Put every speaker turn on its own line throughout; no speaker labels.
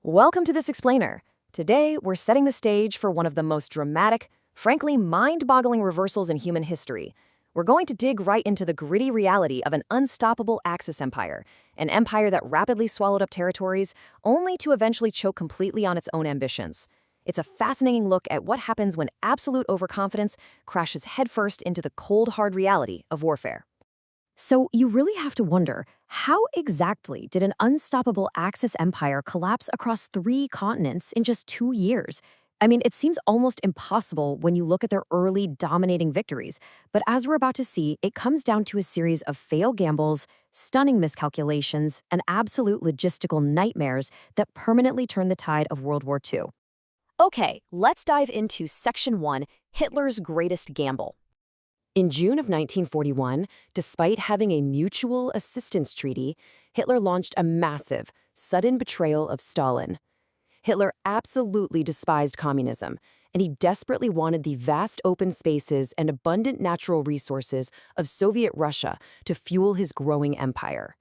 Welcome to this explainer. Today, we're setting the stage for one of the most dramatic, frankly mind-boggling reversals in human history. We're going to dig right into the gritty reality of an unstoppable Axis empire, an empire that rapidly swallowed up territories, only to eventually choke completely on its own ambitions. It's a fascinating look at what happens when absolute overconfidence crashes headfirst into the cold, hard reality of warfare. So you really have to wonder, how exactly did an unstoppable Axis empire collapse across 3 continents in just 2 years? I mean, it seems almost impossible when you look at their early dominating victories, but as we're about to see, it comes down to a series of failed gambles, stunning miscalculations, and absolute logistical nightmares that permanently turned the tide of World War II. Okay, let's dive into Section 1, Hitler's Greatest Gamble. In June of 1941, despite having a mutual assistance treaty, Hitler launched a massive, sudden betrayal of Stalin. Hitler absolutely despised communism, and he desperately wanted the vast open spaces and abundant natural resources of Soviet Russia to fuel his growing empire.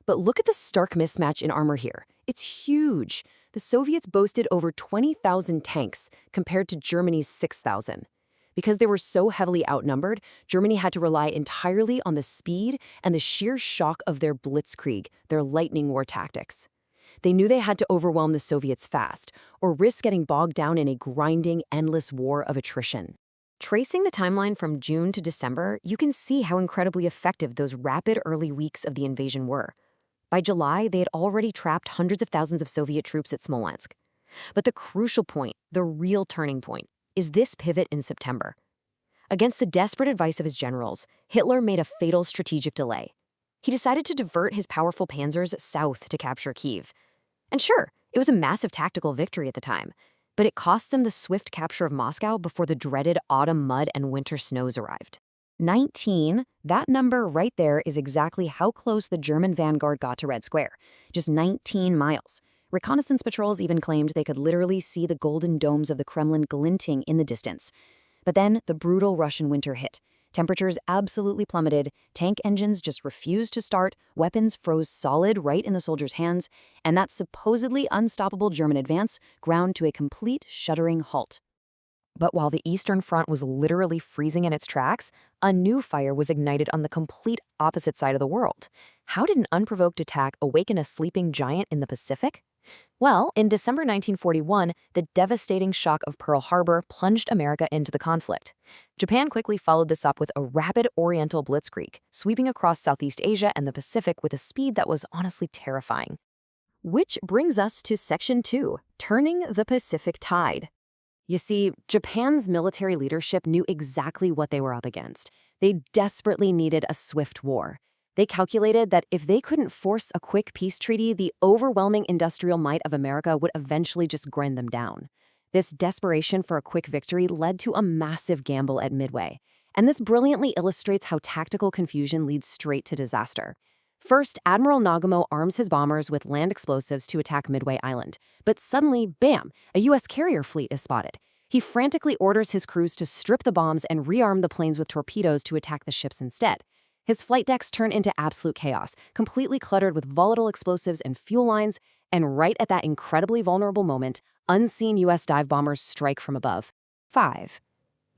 But look at the stark mismatch in armor here. It's huge. The Soviets boasted over 20,000 tanks compared to Germany's 6,000. Because they were so heavily outnumbered, Germany had to rely entirely on the speed and the sheer shock of their blitzkrieg, their lightning war tactics. They knew they had to overwhelm the Soviets fast, or risk getting bogged down in a grinding, endless war of attrition. Tracing the timeline from June to December, you can see how incredibly effective those rapid early weeks of the invasion were. By July, they had already trapped hundreds of thousands of Soviet troops at Smolensk. But the crucial point, the real turning point, is this pivot in September. Against the desperate advice of his generals, Hitler made a fatal strategic delay. He decided to divert his powerful panzers south to capture Kyiv. And sure, it was a massive tactical victory at the time, but it cost them the swift capture of Moscow before the dreaded autumn mud and winter snows arrived. 19, that number right there is exactly how close the German vanguard got to Red Square, just 19 miles. Reconnaissance patrols even claimed they could literally see the golden domes of the Kremlin glinting in the distance. But then the brutal Russian winter hit. Temperatures absolutely plummeted, tank engines just refused to start, weapons froze solid right in the soldiers' hands, and that supposedly unstoppable German advance ground to a complete shuddering halt. But while the Eastern Front was literally freezing in its tracks, a new fire was ignited on the complete opposite side of the world. How did an unprovoked attack awaken a sleeping giant in the Pacific? Well, in December 1941, the devastating shock of Pearl Harbor plunged America into the conflict. Japan quickly followed this up with a rapid Oriental blitzkrieg, sweeping across Southeast Asia and the Pacific with a speed that was honestly terrifying. Which brings us to Section 2, Turning the Pacific Tide. You see, Japan's military leadership knew exactly what they were up against. They desperately needed a swift war. They calculated that if they couldn't force a quick peace treaty, the overwhelming industrial might of America would eventually just grind them down. This desperation for a quick victory led to a massive gamble at Midway. And this brilliantly illustrates how tactical confusion leads straight to disaster. First, Admiral Nagumo arms his bombers with land explosives to attack Midway Island. But suddenly, bam, a U.S. carrier fleet is spotted. He frantically orders his crews to strip the bombs and rearm the planes with torpedoes to attack the ships instead. His flight decks turn into absolute chaos, completely cluttered with volatile explosives and fuel lines, and right at that incredibly vulnerable moment, unseen U.S. dive bombers strike from above. 5.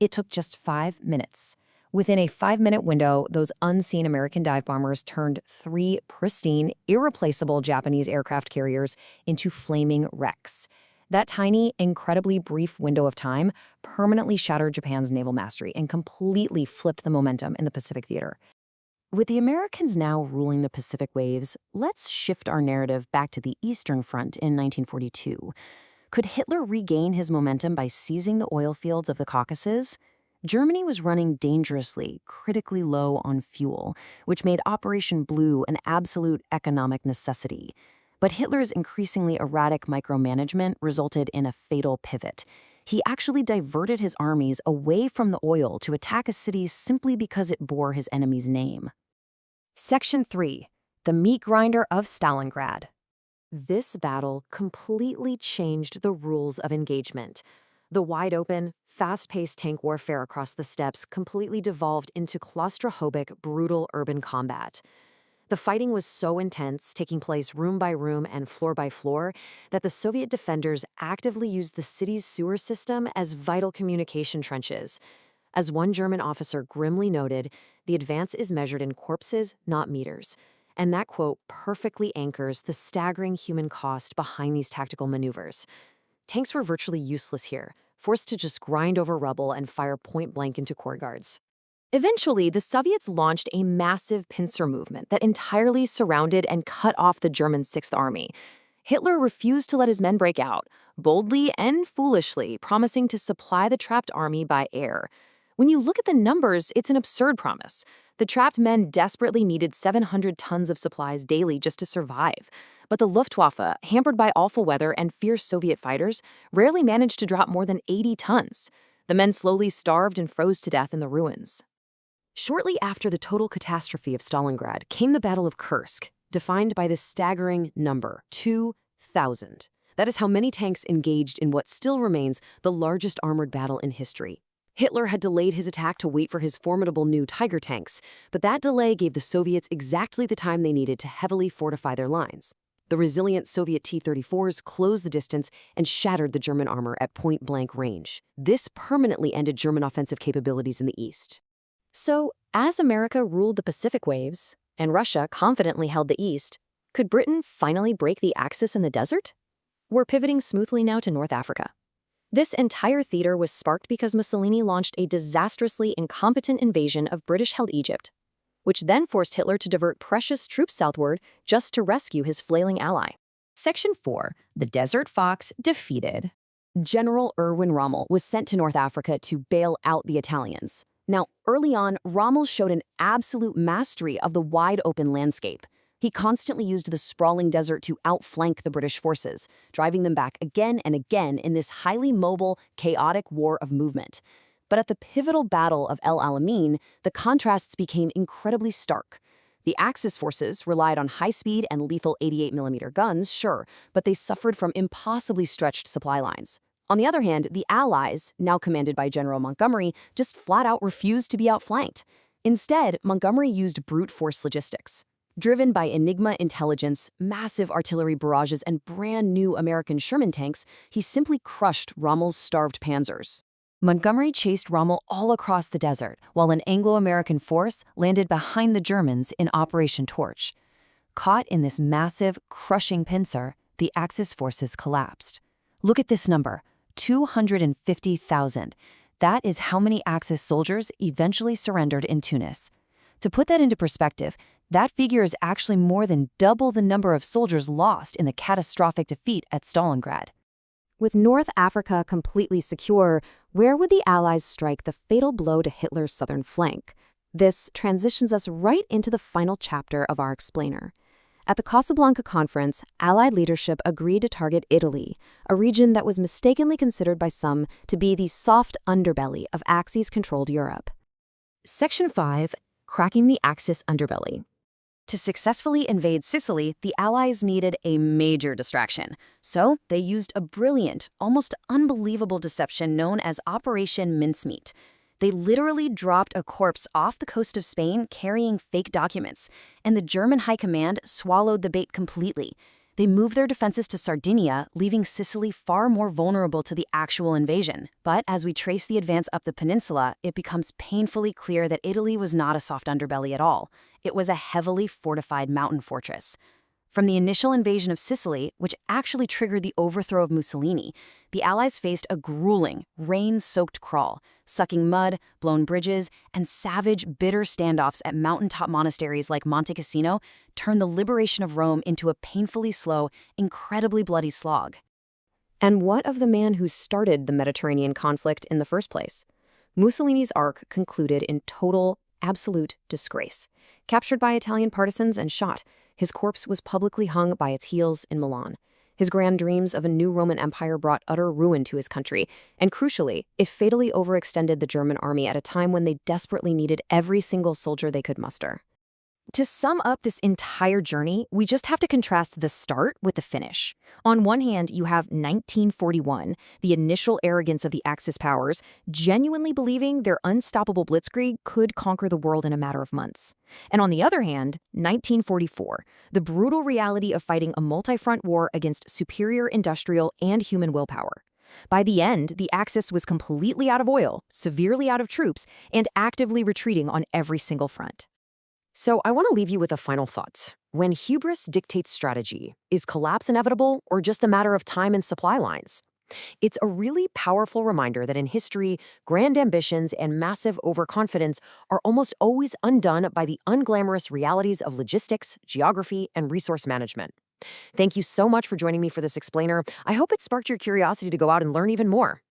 It took just 5 minutes. Within a 5-minute window, those unseen American dive bombers turned 3 pristine, irreplaceable Japanese aircraft carriers into flaming wrecks. That tiny, incredibly brief window of time permanently shattered Japan's naval mastery and completely flipped the momentum in the Pacific theater. With the Americans now ruling the Pacific waves, let's shift our narrative back to the Eastern Front in 1942. Could Hitler regain his momentum by seizing the oil fields of the Caucasus? Germany was running dangerously, critically low on fuel, which made Operation Blue an absolute economic necessity. But Hitler's increasingly erratic micromanagement resulted in a fatal pivot. He actually diverted his armies away from the oil to attack a city simply because it bore his enemy's name. Section 3, The Meat Grinder of Stalingrad. This battle completely changed the rules of engagement. The wide-open, fast-paced tank warfare across the steppes completely devolved into claustrophobic, brutal urban combat. The fighting was so intense, taking place room by room and floor by floor, that the Soviet defenders actively used the city's sewer system as vital communication trenches. As one German officer grimly noted, the advance is measured in corpses, not meters. And that quote perfectly anchors the staggering human cost behind these tactical maneuvers. Tanks were virtually useless here, forced to just grind over rubble and fire point-blank into courtyards. Eventually, the Soviets launched a massive pincer movement that entirely surrounded and cut off the German Sixth Army. Hitler refused to let his men break out, boldly and foolishly promising to supply the trapped army by air. When you look at the numbers, it's an absurd promise. The trapped men desperately needed 700 tons of supplies daily just to survive. But the Luftwaffe, hampered by awful weather and fierce Soviet fighters, rarely managed to drop more than 80 tons. The men slowly starved and froze to death in the ruins. Shortly after the total catastrophe of Stalingrad came the Battle of Kursk, defined by this staggering number, 2,000. That is how many tanks engaged in what still remains the largest armored battle in history. Hitler had delayed his attack to wait for his formidable new Tiger tanks, but that delay gave the Soviets exactly the time they needed to heavily fortify their lines. The resilient Soviet T-34s closed the distance and shattered the German armor at point-blank range. This permanently ended German offensive capabilities in the east. So, as America ruled the Pacific waves, and Russia confidently held the east, could Britain finally break the Axis in the desert? We're pivoting smoothly now to North Africa. This entire theater was sparked because Mussolini launched a disastrously incompetent invasion of British-held Egypt, which then forced Hitler to divert precious troops southward just to rescue his flailing ally. Section 4. The Desert Fox defeated. General Erwin Rommel was sent to North Africa to bail out the Italians. Now, early on, Rommel showed an absolute mastery of the wide-open landscape. He constantly used the sprawling desert to outflank the British forces, driving them back again and again in this highly mobile, chaotic war of movement. But at the pivotal Battle of El Alamein, the contrasts became incredibly stark. The Axis forces relied on high-speed and lethal 88mm guns, sure, but they suffered from impossibly stretched supply lines. On the other hand, the Allies, now commanded by General Montgomery, just flat-out refused to be outflanked. Instead, Montgomery used brute force logistics. Driven by Enigma intelligence, massive artillery barrages, and brand-new American Sherman tanks, he simply crushed Rommel's starved panzers. Montgomery chased Rommel all across the desert, while an Anglo-American force landed behind the Germans in Operation Torch. Caught in this massive, crushing pincer, the Axis forces collapsed. Look at this number, 250,000. That is how many Axis soldiers eventually surrendered in Tunis. To put that into perspective, that figure is actually more than double the number of soldiers lost in the catastrophic defeat at Stalingrad. With North Africa completely secure, where would the Allies strike the fatal blow to Hitler's southern flank? This transitions us right into the final chapter of our explainer. At the Casablanca Conference, Allied leadership agreed to target Italy, a region that was mistakenly considered by some to be the soft underbelly of Axis-controlled Europe. Section 5. Cracking the Axis underbelly. To successfully invade Sicily, the Allies needed a major distraction. So they used a brilliant, almost unbelievable deception known as Operation Mincemeat. They literally dropped a corpse off the coast of Spain carrying fake documents, and the German high command swallowed the bait completely. They moved their defenses to Sardinia, leaving Sicily far more vulnerable to the actual invasion. But as we trace the advance up the peninsula, it becomes painfully clear that Italy was not a soft underbelly at all. It was a heavily fortified mountain fortress. From the initial invasion of Sicily, which actually triggered the overthrow of Mussolini, the Allies faced a grueling, rain-soaked crawl, sucking mud, blown bridges, and savage, bitter standoffs at mountaintop monasteries like Monte Cassino turned the liberation of Rome into a painfully slow, incredibly bloody slog. And what of the man who started the Mediterranean conflict in the first place? Mussolini's arc concluded in total, absolute disgrace. Captured by Italian partisans and shot, his corpse was publicly hung by its heels in Milan. His grand dreams of a new Roman Empire brought utter ruin to his country, and crucially, it fatally overextended the German army at a time when they desperately needed every single soldier they could muster. To sum up this entire journey, we just have to contrast the start with the finish. On one hand, you have 1941, the initial arrogance of the Axis powers, genuinely believing their unstoppable blitzkrieg could conquer the world in a matter of months. And on the other hand, 1944, the brutal reality of fighting a multi-front war against superior industrial and human willpower. By the end, the Axis was completely out of oil, severely out of troops, and actively retreating on every single front. So I want to leave you with a final thought. When hubris dictates strategy, is collapse inevitable or just a matter of time and supply lines? It's a really powerful reminder that in history, grand ambitions and massive overconfidence are almost always undone by the unglamorous realities of logistics, geography, and resource management. Thank you so much for joining me for this explainer. I hope it sparked your curiosity to go out and learn even more.